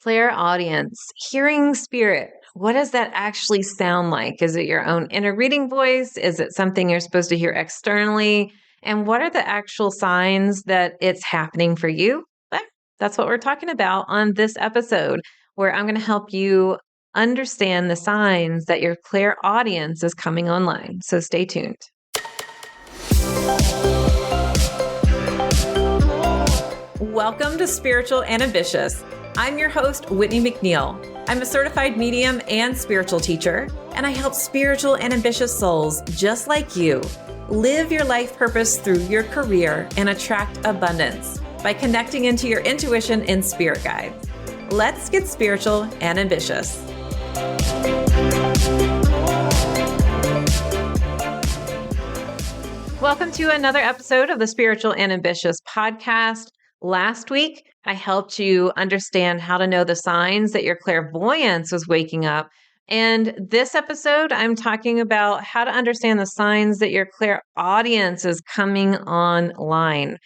Clairaudience, hearing spirit. What does that actually sound like? Is it your own inner reading voice? Is it something you're supposed to hear externally? And what are the actual signs that it's happening for you? Well, that's what we're talking about on this episode, where I'm going to help you understand the signs that your clairaudience is coming online. So stay tuned. Welcome to Spiritual and Ambitious. I'm your host, Whitney McNeil. I'm a certified medium and spiritual teacher, and I help spiritual and ambitious souls just like you live your life purpose through your career and attract abundance by connecting into your intuition and spirit guides. Let's get spiritual and ambitious. Welcome to another episode of the Spiritual and Ambitious podcast. Last week, I helped you understand how to know the signs that your clairvoyance was waking up. And this episode, I'm talking about how to understand the signs that your clairaudience is coming online.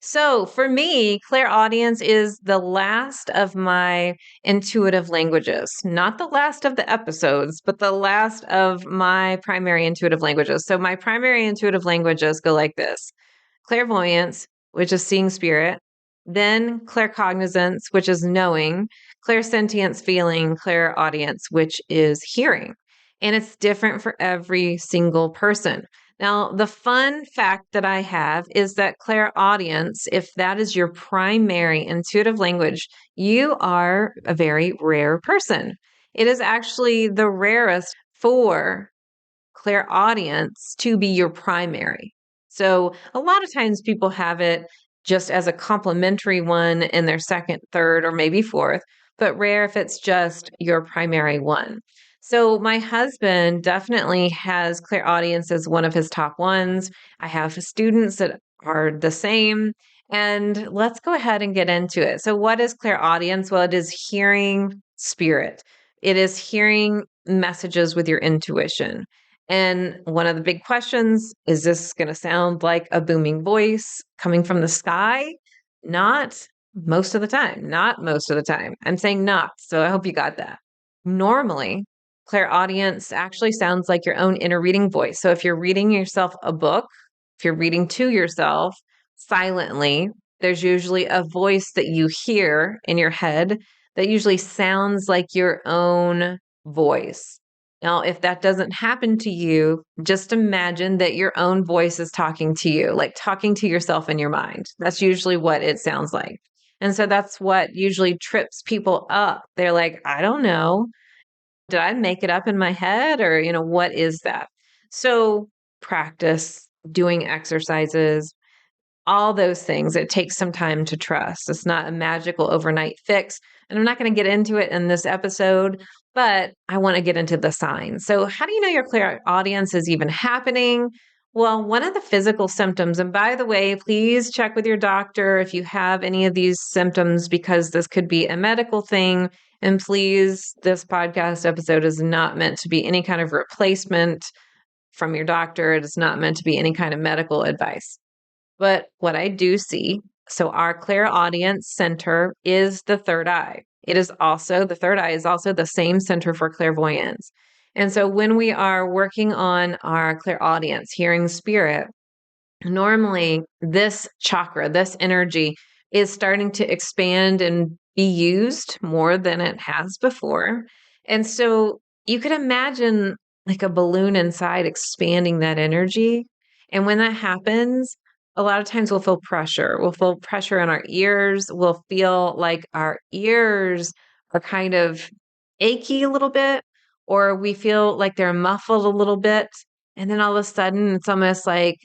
So for me, clairaudience is the last of my intuitive languages, not the last of the episodes, but the last of my primary intuitive languages. So my primary intuitive languages go like this: clairvoyance, which is seeing spirit, then claircognizance, which is knowing, clairsentience, feeling, clairaudience, which is hearing. And it's different for every single person. Now, the fun fact that I have is that clairaudience, if that is your primary intuitive language, you are a very rare person. It is actually the rarest for clairaudience to be your primary. So a lot of times people have it just as a complementary one in their second, third, or maybe fourth, but rare if it's just your primary one. So my husband definitely has clairaudience as one of his top ones. I have students that are the same. And let's go ahead and get into it. So what is clairaudience? Well, it is hearing spirit. It is hearing messages with your intuition. And one of the big questions, is this going to sound like a booming voice coming from the sky? Not most of the time. Not most of the time. I'm saying not. So I hope you got that. Normally, clairaudience actually sounds like your own inner reading voice. So if you're reading yourself a book, if you're reading to yourself silently, there's usually a voice that you hear in your head that usually sounds like your own voice. Now, if that doesn't happen to you, just imagine that your own voice is talking to you, like talking to yourself in your mind. That's usually what it sounds like. And so that's what usually trips people up. They're like, I don't know. Did I make it up in my head? Or, what is that? So practice, doing exercises, all those things. It takes some time to trust. It's not a magical overnight fix. And I'm not going to get into it in this episode, but I want to get into the signs. So how do you know your clairaudience is even happening? Well, one of the physical symptoms, and by the way, please check with your doctor if you have any of these symptoms, because this could be a medical thing. And please, this podcast episode is not meant to be any kind of replacement from your doctor. It is not meant to be any kind of medical advice. But what I do see, so our clairaudience center is the third eye. The third eye is also the same center for clairvoyance. And so when we are working on our clairaudience, hearing spirit, normally this chakra, this energy is starting to expand and be used more than it has before. And so you could imagine like a balloon inside expanding that energy. And when that happens, a lot of times we'll feel pressure. We'll feel pressure in our ears. We'll feel like our ears are kind of achy a little bit, or we feel like they're muffled a little bit. And then all of a sudden, it's almost like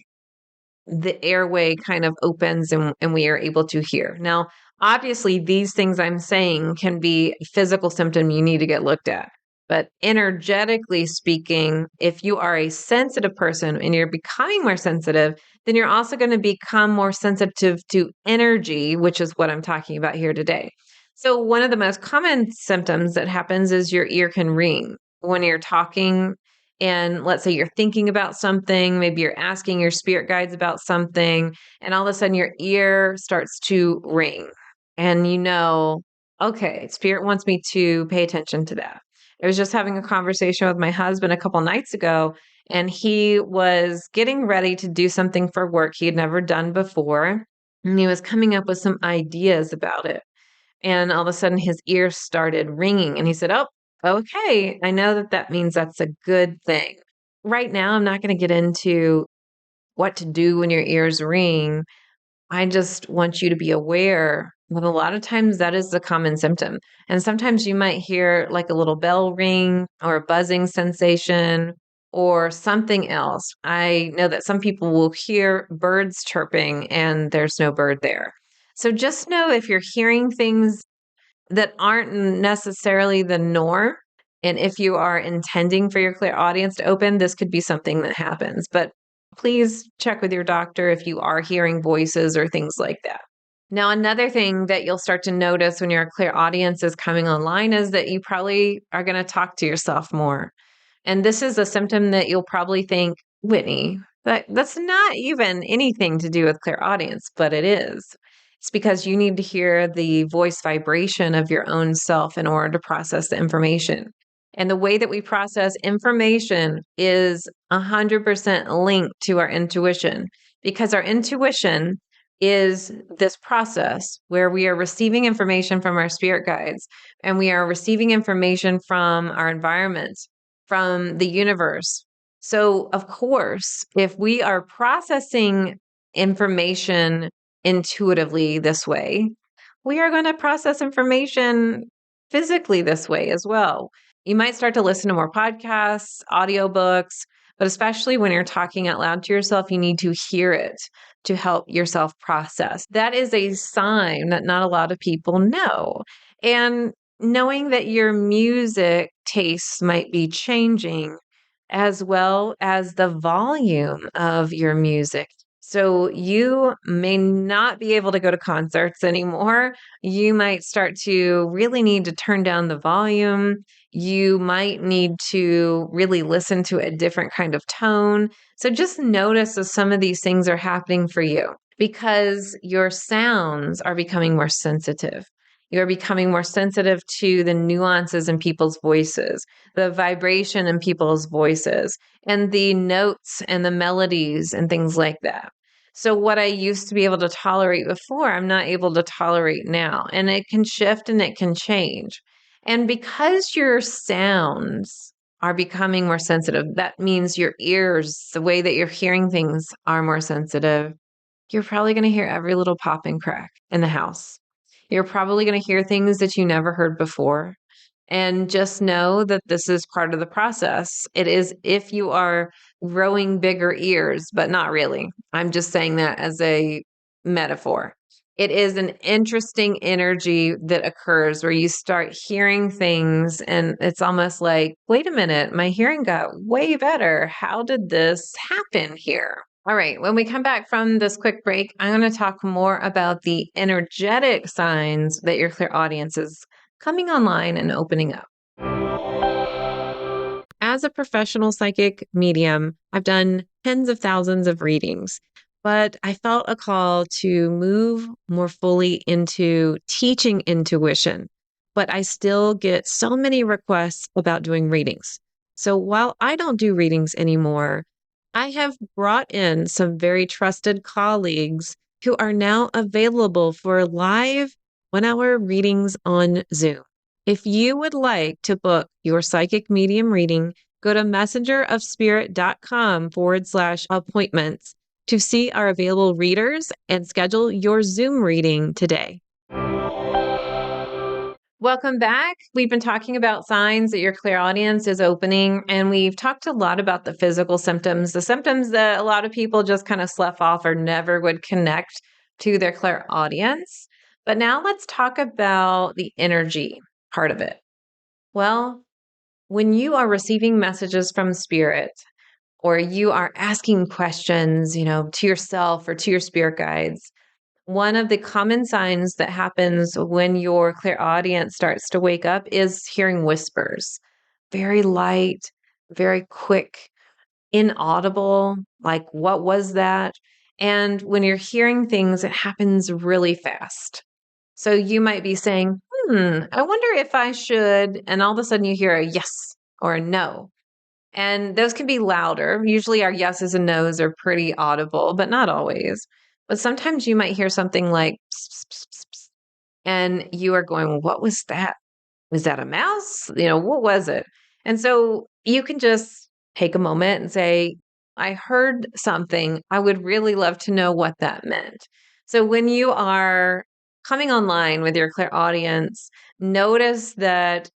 the airway kind of opens and we are able to hear. Now, obviously, these things I'm saying can be a physical symptom you need to get looked at. But energetically speaking, if you are a sensitive person and you're becoming more sensitive, then you're also going to become more sensitive to energy, which is what I'm talking about here today. So one of the most common symptoms that happens is your ear can ring when you're talking. And let's say you're thinking about something, maybe you're asking your spirit guides about something, and all of a sudden your ear starts to ring. And Okay, spirit wants me to pay attention to that. I was just having a conversation with my husband a couple nights ago, and he was getting ready to do something for work he had never done before. And he was coming up with some ideas about it. And all of a sudden, his ears started ringing, and he said, "Oh, okay. I know that that means that's a good thing." Right now, I'm not going to get into what to do when your ears ring. I just want you to be aware that a lot of times that is the common symptom. And sometimes you might hear like a little bell ring or a buzzing sensation or something else. I know that some people will hear birds chirping and there's no bird there. So just know if you're hearing things that aren't necessarily the norm, and if you are intending for your clear audience to open, this could be something that happens. But please check with your doctor if you are hearing voices or things like that. Now, another thing that you'll start to notice when your clear audience is coming online is that you probably are going to talk to yourself more. And this is a symptom that you'll probably think, Whitney, that's not even anything to do with clairaudience, but it is. It's because you need to hear the voice vibration of your own self in order to process the information. And the way that we process information is 100% linked to our intuition, because our intuition is this process where we are receiving information from our spirit guides and we are receiving information from our environment, from the universe. So, of course, if we are processing information intuitively this way, we are going to process information physically this way as well. You might start to listen to more podcasts, audiobooks, but especially when you're talking out loud to yourself, you need to hear it to help yourself process. That is a sign that not a lot of people know. And knowing that your music tastes might be changing as well as the volume of your music. So you may not be able to go to concerts anymore. You might start to really need to turn down the volume. You might need to really listen to a different kind of tone. So just notice as some of these things are happening for you because your sounds are becoming more sensitive. You're becoming more sensitive to the nuances in people's voices, the vibration in people's voices, and the notes and the melodies and things like that. So, what I used to be able to tolerate before, I'm not able to tolerate now. And it can shift and it can change. And because your sounds are becoming more sensitive, that means your ears, the way that you're hearing things, are more sensitive. You're probably going to hear every little pop and crack in the house. You're probably going to hear things that you never heard before. And just know that this is part of the process. It is if you are growing bigger ears, but not really. I'm just saying that as a metaphor. It is an interesting energy that occurs where you start hearing things, and it's almost like, wait a minute, my hearing got way better. How did this happen here? All right, when we come back from this quick break, I'm going to talk more about the energetic signs that your clear audience is coming online and opening up. As a professional psychic medium, I've done tens of thousands of readings, but I felt a call to move more fully into teaching intuition. But I still get so many requests about doing readings. So while I don't do readings anymore, I have brought in some very trusted colleagues who are now available for live 1 hour readings on Zoom. If you would like to book your psychic medium reading, go to messengerofspirit.com/appointments to see our available readers and schedule your Zoom reading today. Welcome back. We've been talking about signs that your clairaudience is opening, and we've talked a lot about the physical symptoms, the symptoms that a lot of people just kind of slough off or never would connect to their clairaudience. But now let's talk about the energy part of it. Well, when you are receiving messages from spirit or you are asking questions, to yourself or to your spirit guides, one of the common signs that happens when your clairaudience starts to wake up is hearing whispers. Very light, very quick, inaudible, like, what was that? And when you're hearing things, it happens really fast. So you might be saying, I wonder if I should. And all of a sudden you hear a yes or a no. And those can be louder. Usually our yeses and nos are pretty audible, but not always. But sometimes you might hear something like, "Psst, psst, psst, psst, psst," and you are going, "Well, what was that? Was that a mouse? What was it?" And so you can just take a moment and say, "I heard something. I would really love to know what that meant." So when you are coming online with your clairaudience, notice that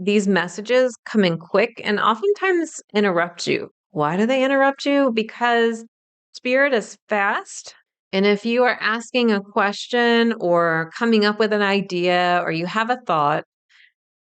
these messages come in quick and oftentimes interrupt you. Why do they interrupt you? Because spirit is fast. And if you are asking a question or coming up with an idea or you have a thought,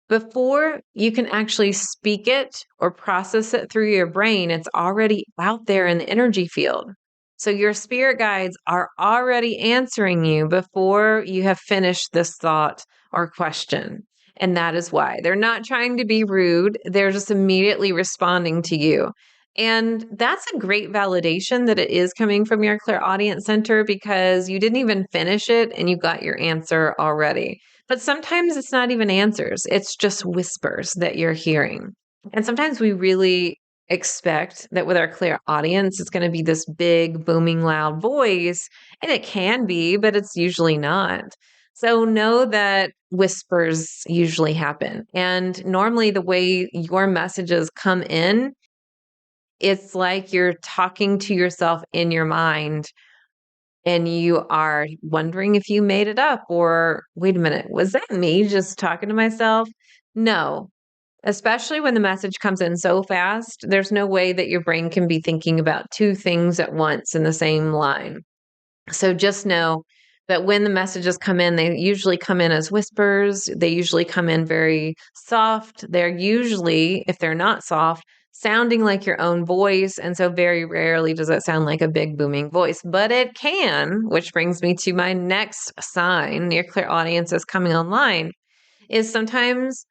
before you can actually speak it or process it through your brain, it's already out there in the energy field. So your spirit guides are already answering you before you have finished this thought or question. And that is why they're not trying to be rude. They're just immediately responding to you. And that's a great validation that it is coming from your clairaudient center because you didn't even finish it and you got your answer already. But sometimes it's not even answers, it's just whispers that you're hearing. And sometimes we really expect that with our clear audience, it's going to be this big, booming, loud voice. And it can be, but it's usually not. So know that whispers usually happen. And normally, the way your messages come in, it's like you're talking to yourself in your mind and you are wondering if you made it up or wait a minute, was that me just talking to myself? No, especially when the message comes in so fast, there's no way that your brain can be thinking about two things at once in the same line. So just know that when the messages come in, they usually come in as whispers. They usually come in very soft. They're usually, if they're not soft, sounding like your own voice. And so very rarely does it sound like a big booming voice, but it can, which brings me to my next sign your clear audience is coming online, is sometimes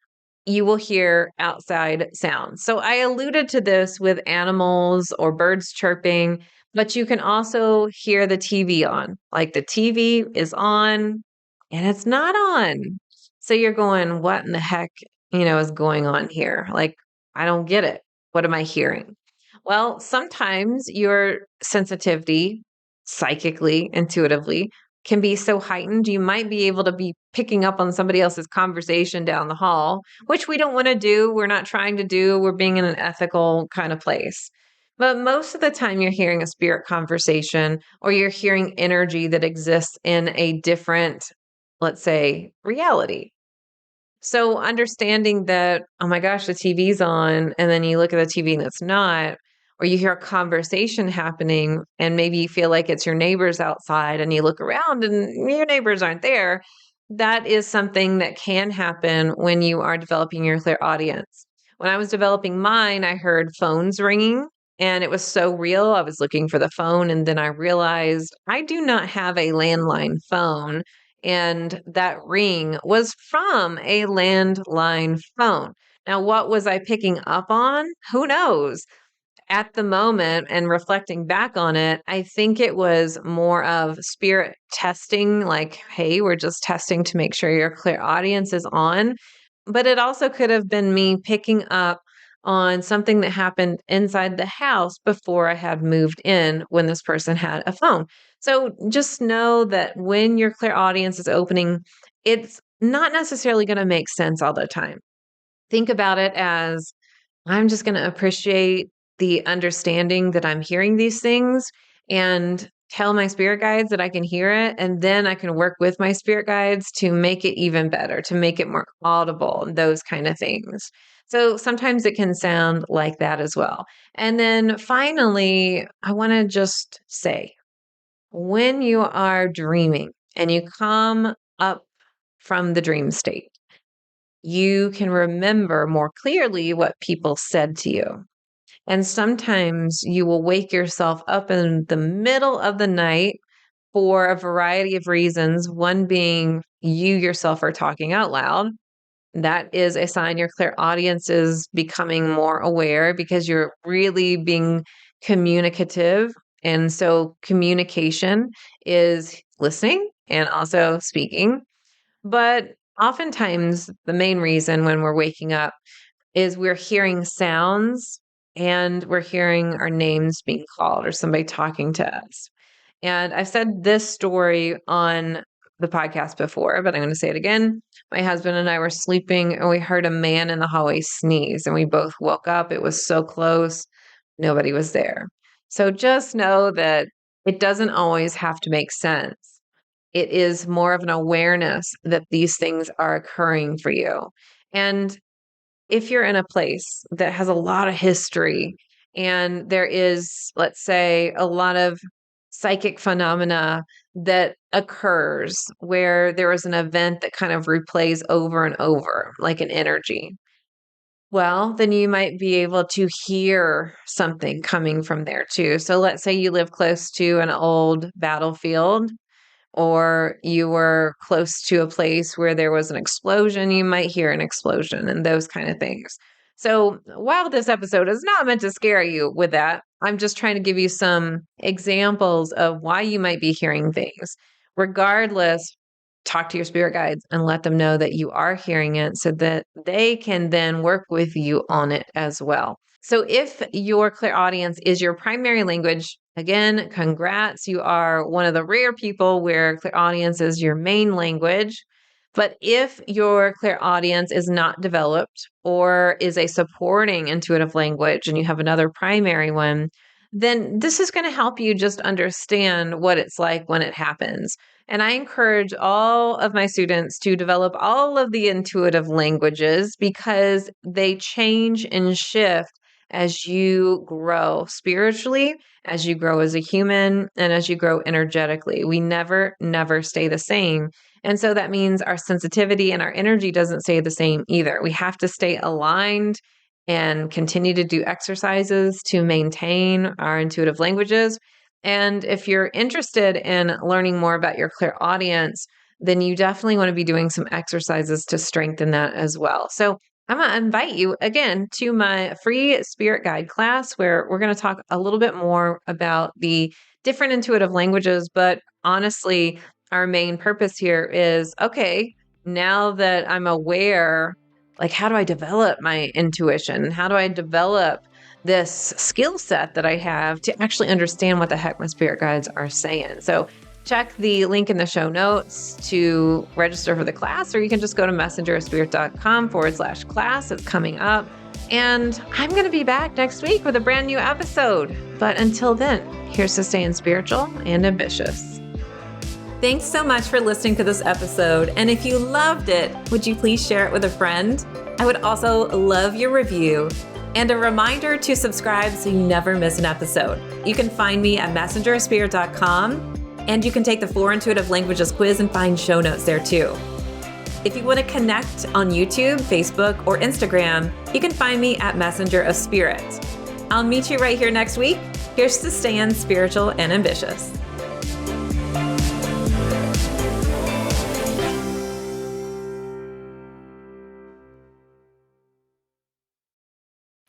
you will hear outside sounds. So I alluded to this with animals or birds chirping, but you can also hear the TV on. Like the TV is on and it's not on. So you're going, what in the heck, is going on here? Like, I don't get it. What am I hearing? Well, sometimes your sensitivity, psychically, intuitively, can be so heightened, you might be able to be picking up on somebody else's conversation down the hall, which we don't want to do. We're not trying to do. We're being in an ethical kind of place. But most of the time, you're hearing a spirit conversation or you're hearing energy that exists in a different, let's say, reality. So understanding that, oh my gosh, the TV's on, and then you look at the TV and it's not, or you hear a conversation happening and maybe you feel like it's your neighbors outside and you look around and your neighbors aren't there. That is something that can happen when you are developing your clear audience. When I was developing mine, I heard phones ringing and it was so real. I was looking for the phone and then I realized I do not have a landline phone. And that ring was from a landline phone. Now, what was I picking up on? Who knows? At the moment and reflecting back on it, I think it was more of spirit testing, like, hey, we're just testing to make sure your clear audience is on. But it also could have been me picking up on something that happened inside the house before I had moved in when this person had a phone. So just know that when your clear audience is opening, it's not necessarily going to make sense all the time. Think about it as I'm just going to appreciate the understanding that I'm hearing these things and tell my spirit guides that I can hear it. And then I can work with my spirit guides to make it even better, to make it more audible, and those kind of things. So sometimes it can sound like that as well. And then finally, I want to just say when you are dreaming and you come up from the dream state, you can remember more clearly what people said to you. And sometimes you will wake yourself up in the middle of the night for a variety of reasons. One being you yourself are talking out loud. That is a sign your clear audience is becoming more aware because you're really being communicative. And so communication is listening and also speaking. But oftentimes the main reason when we're waking up is we're hearing sounds and we're hearing our names being called or somebody talking to us. And I've said this story on the podcast before, but I'm going to say it again. My husband and I were sleeping and we heard a man in the hallway sneeze and we both woke up. It was so close. Nobody was there. So just know that it doesn't always have to make sense. It is more of an awareness that these things are occurring for you. And if you're in a place that has a lot of history and there is, let's say, a lot of psychic phenomena that occurs where there is an event that kind of replays over and over, like an energy, well, then you might be able to hear something coming from there too. So let's say you live close to an old battlefield or you were close to a place where there was an explosion, you might hear an explosion and those kind of things. So while this episode is not meant to scare you with that, I'm just trying to give you some examples of why you might be hearing things. Regardless, talk to your spirit guides and let them know that you are hearing it so that they can then work with you on it as well. So if your clairaudience is your primary language, again, congrats. You are one of the rare people where clairaudience is your main language. But if your clairaudience is not developed or is a supporting intuitive language and you have another primary one, then this is going to help you just understand what it's like when it happens. And I encourage all of my students to develop all of the intuitive languages because they change and shift as you grow spiritually, as you grow as a human, and as you grow energetically. We never stay the same. And so that means our sensitivity and our energy doesn't stay the same either. We have to stay aligned and continue to do exercises to maintain our intuitive languages. And if you're interested in learning more about your clairaudience, then you definitely want to be doing some exercises to strengthen that as well. So I'm going to invite you again to my free spirit guide class where we're going to talk a little bit more about the different intuitive languages. But honestly, our main purpose here is, okay, now that I'm aware, like, how do I develop my intuition? How do I develop this skill set that I have to actually understand what the heck my spirit guides are saying? So check the link in the show notes to register for the class, or you can just go to messengerofspirit.com/class. It's coming up. And I'm going to be back next week with a brand new episode. But until then, here's to staying spiritual and ambitious. Thanks so much for listening to this episode. And if you loved it, would you please share it with a friend? I would also love your review. And a reminder to subscribe so you never miss an episode. You can find me at messengerofspirit.com. And you can take the 4 Intuitive Languages quiz and find show notes there too. If you want to connect on YouTube, Facebook, or Instagram, you can find me at Messenger of Spirit. I'll meet you right here next week. Here's to staying spiritual and ambitious.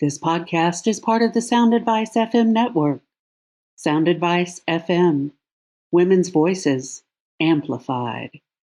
This podcast is part of the Sound Advice FM network. Sound Advice FM. Women's voices amplified.